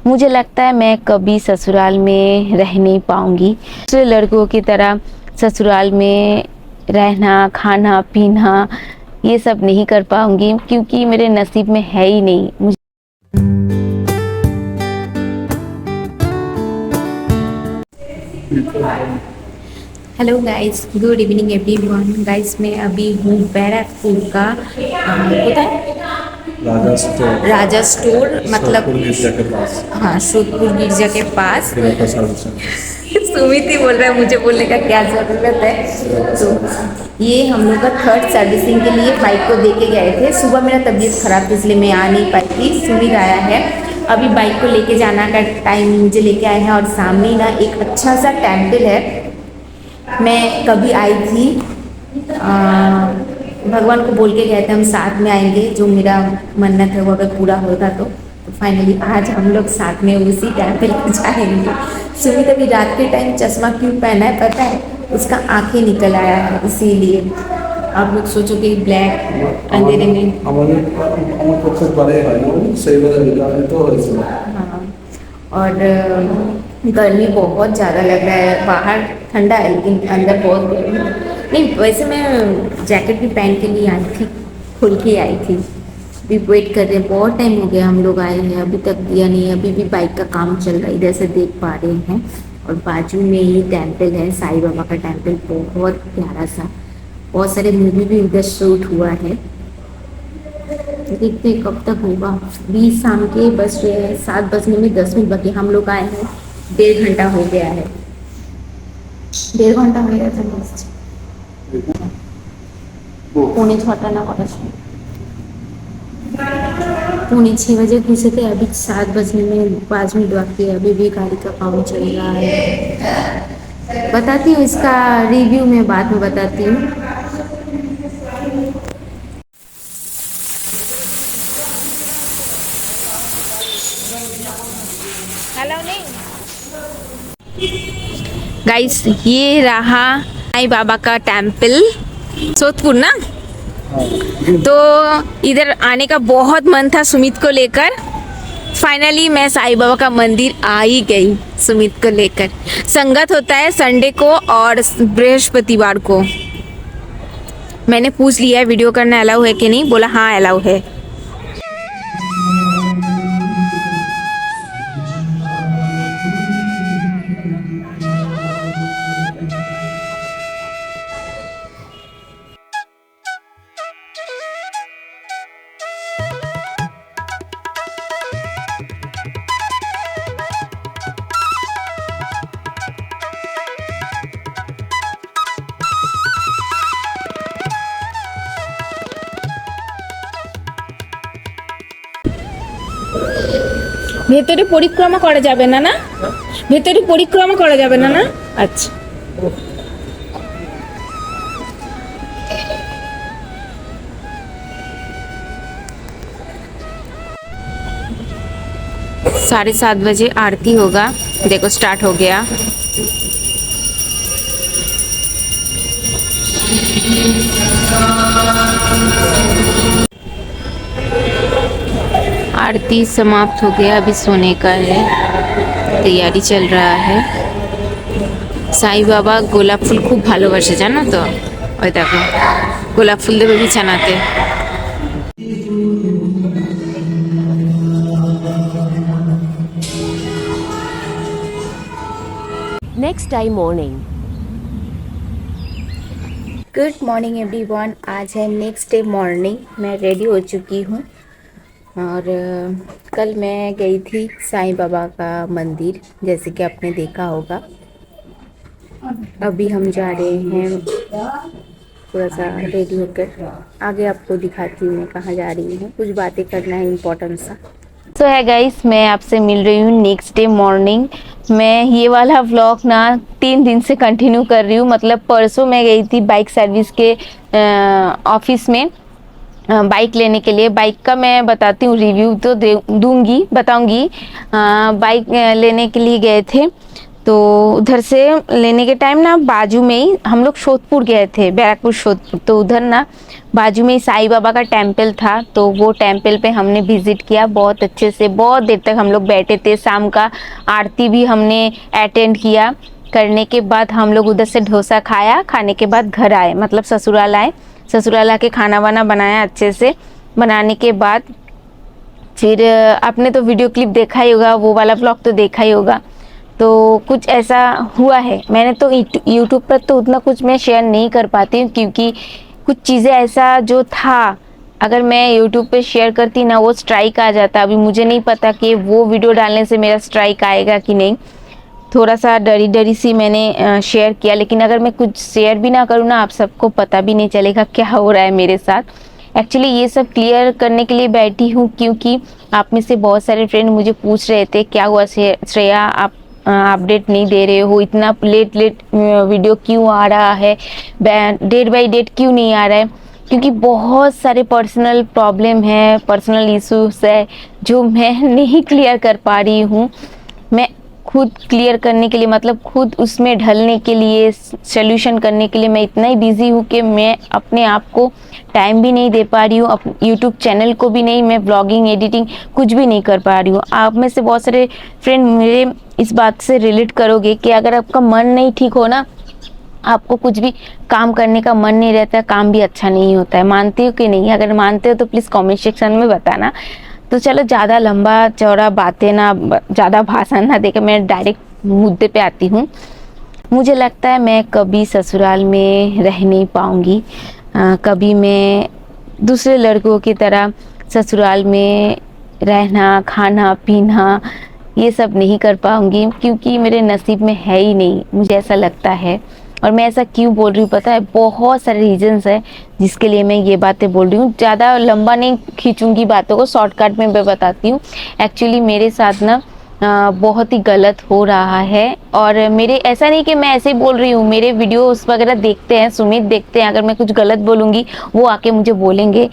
मुझे लगता है मैं कभी ससुराल में रह नहीं पाऊंगी। दूसरे लड़कों की तरह ससुराल में रहना, खाना पीना ये सब नहीं कर पाऊंगी, क्योंकि मेरे नसीब में है ही नहीं। मुझे hello guys, good evening everyone. Guys मैं अभी हूँ बैरकपुर का पता है राजा स्टोर मतलब गिरजा के पास। हाँ, सोदपुर गिरजा के पास। सुमित ही बोल रहा है, मुझे बोलने का क्या ज़रूरत है। तो ये हम लोग का थर्ड सर्विसिंग के लिए बाइक को दे के गए थे। सुबह मेरा तबीयत ख़राब थी इसलिए मैं आ नहीं पाई थी। सुमित आया है, अभी बाइक को लेके जाना का टाइम मुझे लेके आए हैं। और सामने ना एक अच्छा सा टेम्पल है, मैं कभी आई थी, भगवान को बोल के गए थे हम साथ में आएंगे, जो मेरा मन्नत है वो अगर पूरा होगा तो फाइनली आज हम लोग साथ में उसी टेम्पल को जाएंगे। सुमित अभी रात के टाइम चश्मा क्यों पहना है पता है? उसका आंखें निकल आया है, इसीलिए। आप लोग सोचो कि ब्लैक अंधेरे में हाँ, और गर्मी बहुत ज़्यादा लग रहा है। बाहर ठंडा है लेकिन अंदर बहुत गर्मी है। नहीं, वैसे मैं जैकेट भी पहन के लिए आई थी, खुल के आई थी। अभी वेट कर रहे हैं, बहुत टाइम हो गया हम लोग आए हैं, अभी तक दिया नहीं। अभी भी बाइक का काम चल रहा है, इधर से देख पा रहे हैं। और बाजू में ही टेम्पल है, साईं बाबा का टेम्पल, बहुत प्यारा सा। बहुत सारे मूवी भी इधर शूट हुआ है। देखते हैं कब तक होगा। 20 शाम के बज रहे हैं, 7 बजने में 10 मिनट बाकी। हम लोग आए हैं, 1.5 घंटा हो गया है। 1.5 घंटा हो गया था। पौने 6টা ना कटा 6:45 बजे घुसे थे, अभी 7 बजने में 5 मिनट बाकी है। अभी भी गाड़ी का काम चल रहा है। बताती हूँ इसका रिव्यू मैं बाद में बताती हूँ। हेलो नहीं गाइस, ये रहा साईं बाबा का टेम्पल, सोदपुर ना। तो इधर आने का बहुत मन था सुमित को लेकर। फाइनली मैं साईं बाबा का मंदिर आ ही गई सुमित को लेकर। संगत होता है संडे को और बृहस्पतिवार को। मैंने पूछ लिया है वीडियो करना अलाउ है कि नहीं, बोला हाँ अलाउ है। ভেতরে পরিক্রমা করা যাবে না না? ভেতরে পরিক্রমা করা যাবে না না? আচ্ছা, साढ़े 7 बजे आरती होगा। देखो स्टार्ट हो गया। आरती समाप्त हो गया, अभी सोने का है, तैयारी चल रहा है। साईं बाबा গোলাপ ফুল খুব ভালোবাসে জানো তো, ওই দেখো গোলাপ ফুল দেবে বিছানাতে। Next day morning. Good morning everyone. आज है नेक्स्ट डे मॉर्निंग। मैं रेडी हो चुकी हूँ और कल मैं गई थी साईं बाबा का मंदिर, जैसे कि आपने देखा होगा। अभी हम जा रहे हैं थोड़ा सा रेडी होकर, आगे आपको दिखाती हूँ मैं कहाँ जा रही हूँ। कुछ बातें करना है इम्पोर्टेंट सा। तो है गाइस, मैं आपसे मिल रही हूँ नेक्स्ट डे मॉर्निंग। मैं ये वाला व्लॉग ना 3 दिन से कंटिन्यू कर रही हूँ। मतलब परसों मैं गई थी बाइक सर्विस के ऑफिस में बाइक लेने के लिए। बाइक का मैं बताती हूँ, रिव्यू तो दूंगी, बताऊंगी। बाइक लेने के लिए गए थे तो उधर से लेने के टाइम ना बाजू में ही हम लोग सोदपुर गए थे, बैरकपुर सोदपुर। तो उधर ना बाजू में ही साईं बाबा का टेम्पल था, तो वो टेम्पल पे हमने विजिट किया बहुत अच्छे से। बहुत देर तक हम लोग बैठे थे, शाम का आरती भी हमने अटेंड किया। करने के बाद हम लोग उधर से डोसा खाया, खाने के बाद घर आए, मतलब ससुराल आए। ससुराल आके खाना वाना बनाया अच्छे से। बनाने के बाद फिर आपने तो वीडियो क्लिप देखा ही होगा, वो वाला ब्लॉग तो देखा ही होगा। तो कुछ ऐसा हुआ है, मैंने तो यूट्यूब पर तो उतना कुछ मैं शेयर नहीं कर पाती हूँ, क्योंकि कुछ चीज़ें ऐसा जो था अगर मैं यूट्यूब पे शेयर करती ना वो स्ट्राइक आ जाता। अभी मुझे नहीं पता कि वो वीडियो डालने से मेरा स्ट्राइक आएगा कि नहीं। थोड़ा सा डरी डरी सी मैंने शेयर किया, लेकिन अगर मैं कुछ शेयर भी ना करूँ ना, आप सबको पता भी नहीं चलेगा क्या हो रहा है मेरे साथ। एक्चुअली ये सब क्लियर करने के लिए बैठी हूँ, क्योंकि आप में से बहुत सारे फ्रेंड मुझे पूछ रहे थे क्या हुआ श्रेया, आप अपडेट नहीं दे रहे हो, इतना लेट वीडियो क्यों आ रहा है, डेट बाय डेट क्यों नहीं आ रहा है। क्योंकि बहुत सारे पर्सनल प्रॉब्लम है, पर्सनल इश्यूज है जो मैं नहीं क्लियर कर पा रही हूँ। मैं खुद क्लियर करने के लिए, मतलब खुद उसमें ढलने के लिए, सोल्यूशन करने के लिए मैं इतना ही बिजी हूँ कि मैं अपने आप को टाइम भी नहीं दे पा रही हूँ, यूट्यूब चैनल को भी नहीं, मैं ब्लॉगिंग एडिटिंग कुछ भी नहीं कर पा रही हूँ। आप में से बहुत सारे फ्रेंड मेरे इस बात से रिलेट करोगे कि अगर आपका मन नहीं ठीक हो ना, आपको कुछ भी काम करने का मन नहीं रहता, काम भी अच्छा नहीं होता है। मानते हो कि नहीं? अगर मानते हो तो प्लीज़ कमेंट सेक्शन में बताना। तो चलो ज़्यादा लंबा चौड़ा बातें ना, ज़्यादा भाषण ना देकर मैं डायरेक्ट मुद्दे पे आती हूँ। मुझे लगता है मैं कभी ससुराल में रह नहीं पाऊँगी, कभी मैं दूसरे लड़कों की तरह ससुराल में रहना, खाना पीना ये सब नहीं कर पाऊँगी, क्योंकि मेरे नसीब में है ही नहीं, मुझे ऐसा लगता है। और मैं ऐसा क्यों बोल रही हूँ पता है? बहुत सारे रीजंस है जिसके लिए मैं ये बातें बोल रही हूँ। ज़्यादा लंबा नहीं खींचूंगी बातों को, शॉर्टकट में मैं बताती हूँ। एक्चुअली मेरे साथ ना बहुत ही गलत हो रहा है, और मेरे ऐसा नहीं कि मैं ऐसे ही बोल रही हूँ, मेरे वीडियोस वगैरह देखते हैं, सुमित देखते हैं। अगर मैं कुछ गलत बोलूँगी वो आके मुझे बोलेंगे।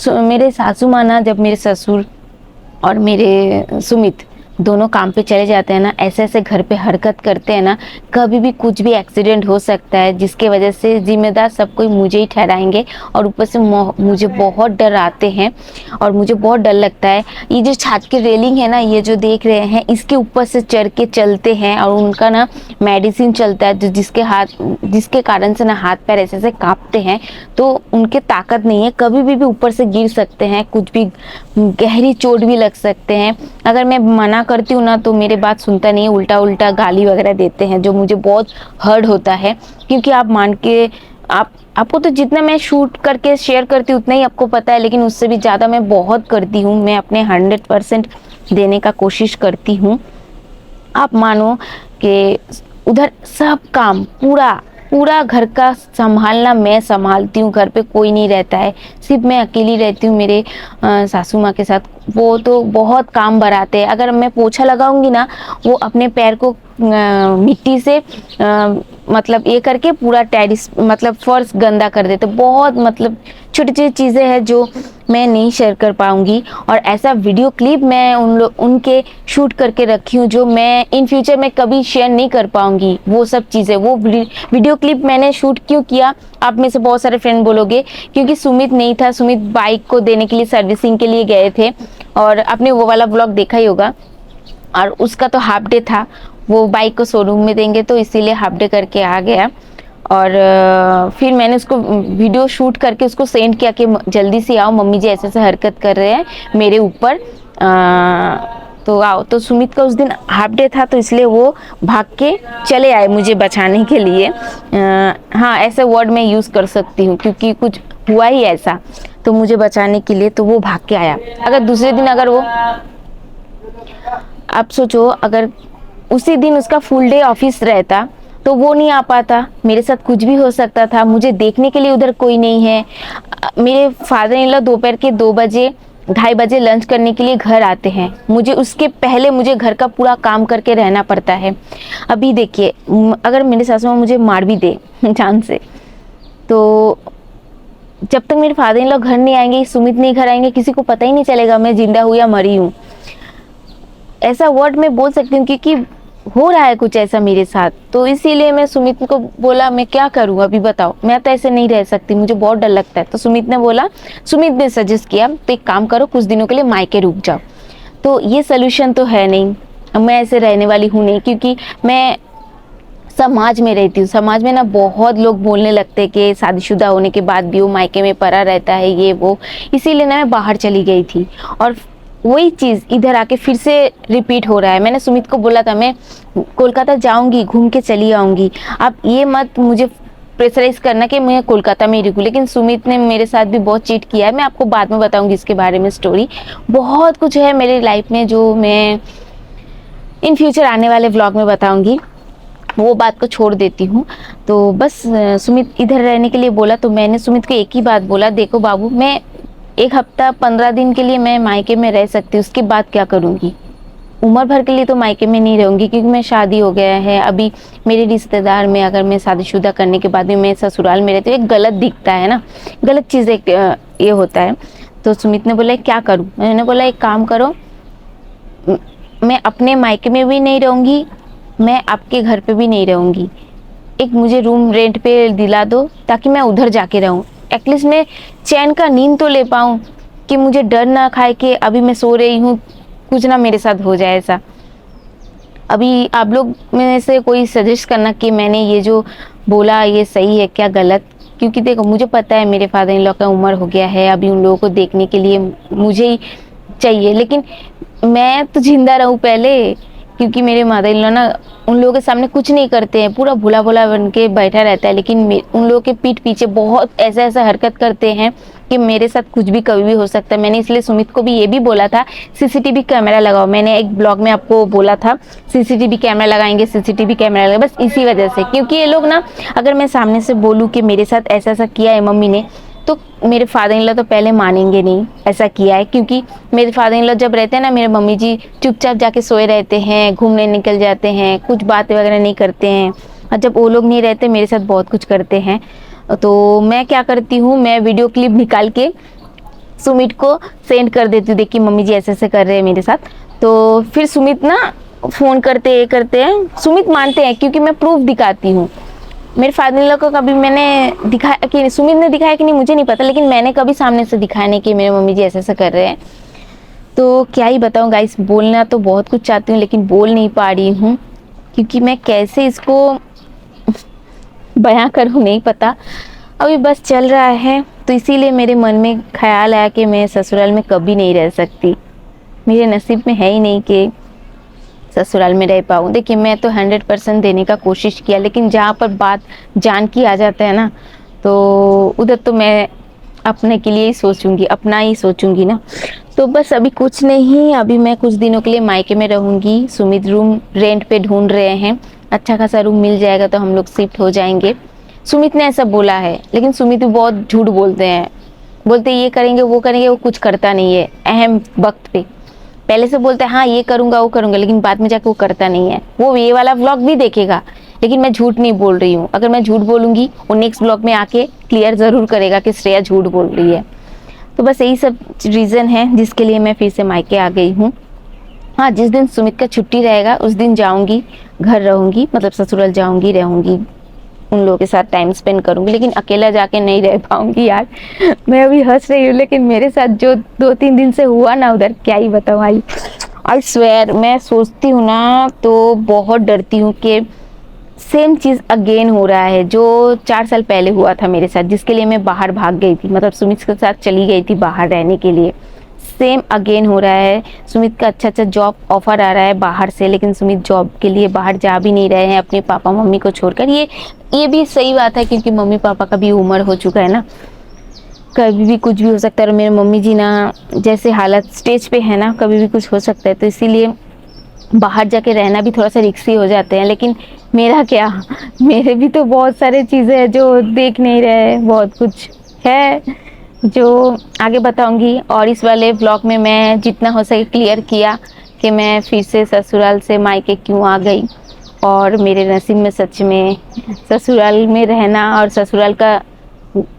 मेरे सासू माँ ना, जब मेरे ससुर और मेरे सुमित दोनों काम पे चले जाते हैं ना, ऐसे ऐसे घर पे हरकत करते हैं ना, कभी भी कुछ भी एक्सीडेंट हो सकता है, जिसके वजह से जिम्मेदार सब कोई मुझे ही ठहराएंगे। और ऊपर से मुझे बहुत डर आते हैं और मुझे बहुत डर लगता है। ये जो छत की रेलिंग है ना, ये जो देख रहे हैं, इसके ऊपर से चढ़ के चलते हैं, और उनका ना मेडिसिन चलता है जो जिसके कारण से ना हाथ पैर ऐसे ऐसे कांपते हैं। तो उनके ताकत नहीं है, कभी भी ऊपर से गिर सकते हैं, कुछ भी गहरी चोट भी लग सकते हैं। अगर मैं मना करती हूँ ना तो मेरे बात सुनता नहीं है, उल्टा उल्टा गाली वगैरह देते हैं, जो मुझे बहुत हर्ट होता है। क्योंकि आप मान के आपको तो जितना मैं शूट करके शेयर करती हूँ उतना ही आपको पता है, लेकिन उससे भी ज़्यादा मैं बहुत करती हूँ। मैं अपने 100% देने का कोशिश करती हूँ। आप मानो कि उधर सब काम पूरा घर का संभालना मैं संभालती हूँ। घर पे कोई नहीं रहता है, सिर्फ मैं अकेली रहती हूँ मेरे सासू माँ के साथ। वो तो बहुत काम बढ़ाते हैं। अगर मैं पोछा लगाऊंगी ना, वो अपने पैर को मिट्टी से मतलब ये करके पूरा टेरिस मतलब फर्श गंदा कर देते। बहुत मतलब छोटी छोटी चीज़ें हैं जो मैं नहीं शेयर कर पाऊंगी। और ऐसा वीडियो क्लिप मैं उनके शूट करके रखी हूँ जो मैं इन फ्यूचर में कभी शेयर नहीं कर पाऊंगी। वो सब चीज़ें, वो वीडियो क्लिप मैंने शूट क्यों किया, आप में से बहुत सारे फ्रेंड बोलोगे, क्योंकि सुमित नहीं था। सुमित बाइक को देने के लिए, सर्विसिंग के लिए गए थे, और आपने वो वाला ब्लॉग देखा ही होगा। और उसका तो हाफ डे था, वो बाइक को शोरूम में देंगे तो इसीलिए हाफ डे करके आ गया। और फिर मैंने उसको वीडियो शूट करके उसको सेंड किया कि जल्दी से आओ, मम्मी जी ऐसे ऐसे हरकत कर रहे हैं मेरे ऊपर, तो आओ। तो सुमित का उस दिन हाफ डे था, तो इसलिए वो भाग के चले आए मुझे बचाने के लिए। हाँ, ऐसे वर्ड मैं यूज़ कर सकती हूँ क्योंकि कुछ हुआ ही ऐसा, तो मुझे बचाने के लिए तो वो भाग के आया। अगर दूसरे दिन अगर वो, आप सोचो, अगर उसी दिन उसका फुल डे ऑफिस रहता तो वो नहीं आ पाता, मेरे साथ कुछ भी हो सकता था। मुझे देखने के लिए उधर कोई नहीं है। मेरे फादर इन लॉ दोपहर के 2 बजे 2:30 बजे लंच करने के लिए घर आते हैं। मुझे उसके पहले मुझे घर का पूरा काम करके रहना पड़ता है। अभी देखिए, अगर मेरे सासू माँ मुझे मार भी दे जान से, तो जब तक मेरे फादर इन लॉ घर नहीं आएंगे, सुमित नहीं घर आएंगे, किसी को पता ही नहीं चलेगा मैं जिंदा हूँ या मरी हूँ। ऐसा वर्ड मैं बोल सकती हूँ क्योंकि हो रहा है कुछ ऐसा मेरे साथ। तो इसीलिए मैं सुमित को बोला मैं क्या करूँ अभी बताओ, मैं तो ऐसे नहीं रह सकती, मुझे बहुत डर लगता है। तो सुमित ने सजेस्ट किया तो एक काम करो, कुछ दिनों के लिए मायके रुक जाओ। तो ये सोल्यूशन तो है नहीं, मैं ऐसे रहने वाली हूँ नहीं, क्योंकि मैं समाज में रहती हूँ। समाज में ना बहुत लोग बोलने लगते हैं कि शादीशुदा होने के बाद भी वो मायके में पड़ा रहता है, ये वो। इसीलिए ना मैं बाहर चली गई थी और वही चीज़ इधर आके फिर से रिपीट हो रहा है। मैंने सुमित को बोला था मैं कोलकाता जाऊंगी, घूम के चली आऊंगी, आप ये मत मुझे प्रेशराइज करना कि मैं कोलकाता में ही रुकूँ। लेकिन सुमित ने मेरे साथ भी बहुत चीट किया है। मैं आपको बाद में बताऊंगी इसके बारे में स्टोरी। बहुत कुछ है मेरी लाइफ में जो मैं इन फ्यूचर आने वाले व्लॉग में बताऊंगी, वो बात को छोड़ देती हूँ। तो बस सुमित इधर रहने के लिए बोला तो मैंने सुमित को एक ही बात बोला, देखो बाबू, मैं 1 हफ्ता 15 दिन के लिए मैं मायके में रह सकती हूँ, उसके बाद क्या करूँगी? उम्र भर के लिए तो मायके में नहीं रहूँगी, क्योंकि मैं शादी हो गया है। अभी मेरे रिश्तेदार में अगर मैं शादीशुदा करने के बाद भी मैं ससुराल में रहती हूँ, एक गलत दिखता है ना, गलत चीज़ एक ये होता है। तो सुमित ने बोला क्या करूँ? मैंने बोला एक काम करो, मैं अपने मायके में भी नहीं रहूँगी, मैं आपके घर पे भी नहीं रहूँगी, एक मुझे रूम रेंट पे दिला दो ताकि मैं उधर जाके रहूँ, एटलीस्ट मैं चैन का नींद तो ले पाऊँ, कि मुझे डर ना खाए कि अभी मैं सो रही हूँ कुछ ना मेरे साथ हो जाए ऐसा। अभी आप लोग में से कोई सजेस्ट करना कि मैंने ये जो बोला ये सही है क्या गलत? क्योंकि देखो मुझे पता है मेरे फादर इन लॉ का उम्र हो गया है, अभी उन लोगों को देखने के लिए मुझे ही चाहिए, लेकिन मैं तो जिंदा रहूँ पहले, क्योंकि मेरे मदर इन लॉ ना उन लोगों के सामने कुछ नहीं करते हैं, पूरा भोला भोला बन के बैठा रहता है, लेकिन उन लोगों के पीठ पीछे बहुत ऐसा ऐसा हरकत करते हैं कि मेरे साथ कुछ भी कभी भी हो सकता है। मैंने इसलिए सुमित को भी ये भी बोला था सीसीटीवी कैमरा लगाओ, मैंने एक ब्लॉग में आपको बोला था सीसीटीवी कैमरा लगाएंगे, सीसीटीवी कैमरा लगाएंगे, बस इसी वजह से, क्योंकि ये लोग ना अगर मैं सामने से बोलूँ कि मेरे साथ ऐसा ऐसा किया है मम्मी ने, तो मेरे फादर इन लॉ तो पहले मानेंगे नहीं ऐसा किया है, क्योंकि मेरे फादर इन लॉ जब रहते हैं ना, मेरे मम्मी जी चुपचाप जाके सोए रहते हैं, घूमने निकल जाते हैं, कुछ बातें वगैरह नहीं करते हैं, और जब वो लोग नहीं रहते मेरे साथ बहुत कुछ करते हैं। तो मैं क्या करती हूँ, मैं वीडियो क्लिप निकाल के सुमित को सेंड कर देती हूँ, देखिए मम्मी जी ऐसे ऐसे कर रहे हैं मेरे साथ। तो फिर सुमित ना फ़ोन करते हैं, सुमित मानते हैं क्योंकि मैं प्रूफ दिखाती हूँ। मेरे फादर इन लॉ को कभी मैंने दिखाया कि सुमित ने दिखाया कि नहीं मुझे नहीं पता, लेकिन मैंने कभी सामने से दिखाया नहीं कि मेरे मम्मी जी ऐसे ऐसा कर रहे हैं। तो क्या ही बताऊँ गाइस, बोलना तो बहुत कुछ चाहती हूँ लेकिन बोल नहीं पा रही हूँ, क्योंकि मैं कैसे इसको बयां करूँ नहीं पता, अभी बस चल रहा है। तो इसीलिए मेरे मन में ख्याल आया कि मैं ससुराल में कभी नहीं रह सकती, मेरे नसीब में है ही नहीं कि ससुराल में रह पाऊँ। देखिए मैं तो 100% देने का कोशिश किया, लेकिन जहाँ पर बात जान की आ जाता है ना, तो उधर तो मैं अपने के लिए ही सोचूंगी, अपना ही सोचूंगी ना। तो बस अभी कुछ नहीं, अभी मैं कुछ दिनों के लिए मायके में रहूंगी। सुमित रूम रेंट पे ढूंढ रहे हैं, अच्छा खासा रूम मिल जाएगा तो हम लोग शिफ्ट हो जाएंगे। सुमित ने ऐसा बोला है, लेकिन सुमित भी बहुत झूठ बोलते हैं, बोलते ये करेंगे वो करेंगे, वो कुछ करता नहीं है। अहम वक्त पे पहले से बोलते हैं हाँ ये करूँगा वो करूँगा, लेकिन बाद में जाके वो करता नहीं है। वो ये वाला व्लॉग भी देखेगा, लेकिन मैं झूठ नहीं बोल रही हूँ। अगर मैं झूठ बोलूँगी वो नेक्स्ट ब्लॉग में आके क्लियर ज़रूर करेगा कि श्रेया झूठ बोल रही है। तो बस यही सब रीज़न है जिसके लिए मैं फिर से मायके आ गई हूँ। हाँ, जिस दिन सुमित का छुट्टी रहेगा उस दिन जाऊँगी, घर रहूँगी, मतलब ससुराल जाऊँगी, रहूँगी, उन लोगों के साथ टाइम स्पेंड करूँगी, लेकिन अकेला जाके नहीं रह पाऊँगी यार। मैं अभी हंस रही हूँ, लेकिन मेरे साथ जो 2-3 दिन से हुआ ना उधर, क्या ही बताऊँ भाई। आई स्वेयर, मैं सोचती हूँ ना तो बहुत डरती हूँ कि सेम चीज़ अगेन हो रहा है जो 4 साल पहले हुआ था मेरे साथ, जिसके लिए मैं बाहर भाग गई थी, मतलब सुमित के साथ चली गई थी बाहर रहने के लिए। सेम अगेन हो रहा है। सुमित का अच्छा जॉब ऑफर आ रहा है बाहर से, लेकिन सुमित जॉब के लिए बाहर जा भी नहीं रहे हैं अपने पापा मम्मी को छोड़कर। ये भी सही बात है, क्योंकि मम्मी पापा का भी उम्र हो चुका है ना, कभी भी कुछ भी हो सकता है। और मेरे मम्मी जी ना जैसे हालत स्टेज पे है ना, कभी भी कुछ हो सकता है, तो इसीलिए बाहर जाके रहना भी थोड़ा सा रिस्की हो जाते हैं। लेकिन मेरा क्या, मेरे भी तो बहुत सारे चीज़ें हैं जो देख नहीं रहे, बहुत कुछ है जो आगे बताऊंगी। और इस वाले ब्लॉग में मैं जितना हो सके क्लियर किया कि मैं फिर से ससुराल से मायके क्यों आ गई, और मेरे नसीब में सच में ससुराल में रहना, और ससुराल का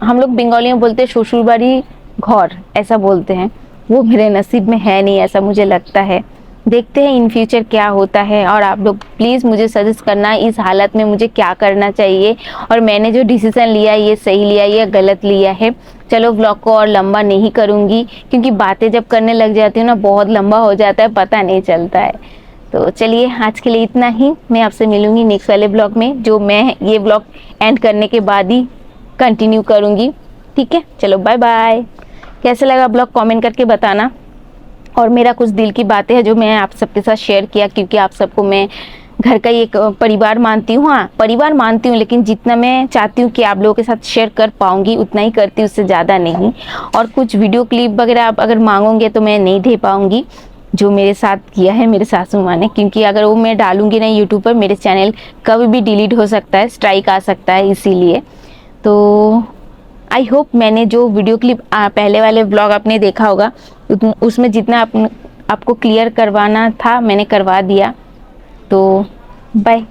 हम लोग बंगाली में बोलते हैं ससुर बाड़ी घर, ऐसा बोलते हैं, वो मेरे नसीब में है नहीं, ऐसा मुझे लगता है। देखते हैं इन फ्यूचर क्या होता है। और आप लोग प्लीज़ मुझे सजेस्ट करना इस हालत में मुझे क्या करना चाहिए, और मैंने जो डिसीज़न लिया ये सही लिया या गलत लिया है। चलो व्लॉग को और लंबा नहीं करूँगी, क्योंकि बातें जब करने लग जाती हूँ ना बहुत लंबा हो जाता है, पता नहीं चलता है। तो चलिए आज के लिए इतना ही। मैं आपसे मिलूँगी नेक्स्ट वाले ब्लॉग में, जो मैं ये ब्लॉग एंड करने के बाद ही कंटिन्यू करूँगी। ठीक है, चलो बाय बाय। कैसे लगा ब्लॉग कमेंट करके बताना। और मेरा कुछ दिल की बातें हैं जो मैं आप सबके साथ शेयर किया, क्योंकि आप सबको मैं घर का ही एक परिवार मानती हूँ। हाँ, परिवार मानती हूँ, लेकिन जितना मैं चाहती हूँ कि आप लोगों के साथ शेयर कर पाऊँगी उतना ही करती हूँ, उससे ज़्यादा नहीं। और कुछ वीडियो क्लिप वगैरह आप अगर मांगोगे तो मैं नहीं दे पाऊँगी, जो मेरे साथ किया है मेरे सासू माँ ने, क्योंकि अगर वो मैं डालूँगी ना यूट्यूब पर, मेरे चैनल कभी भी डिलीट हो सकता है, स्ट्राइक आ सकता है, इसीलिए। तो आई होप मैंने जो वीडियो क्लिप पहले वाले व्लॉग आपने देखा होगा उसमें जितना आपको क्लियर करवाना था मैंने करवा दिया। तो बाय।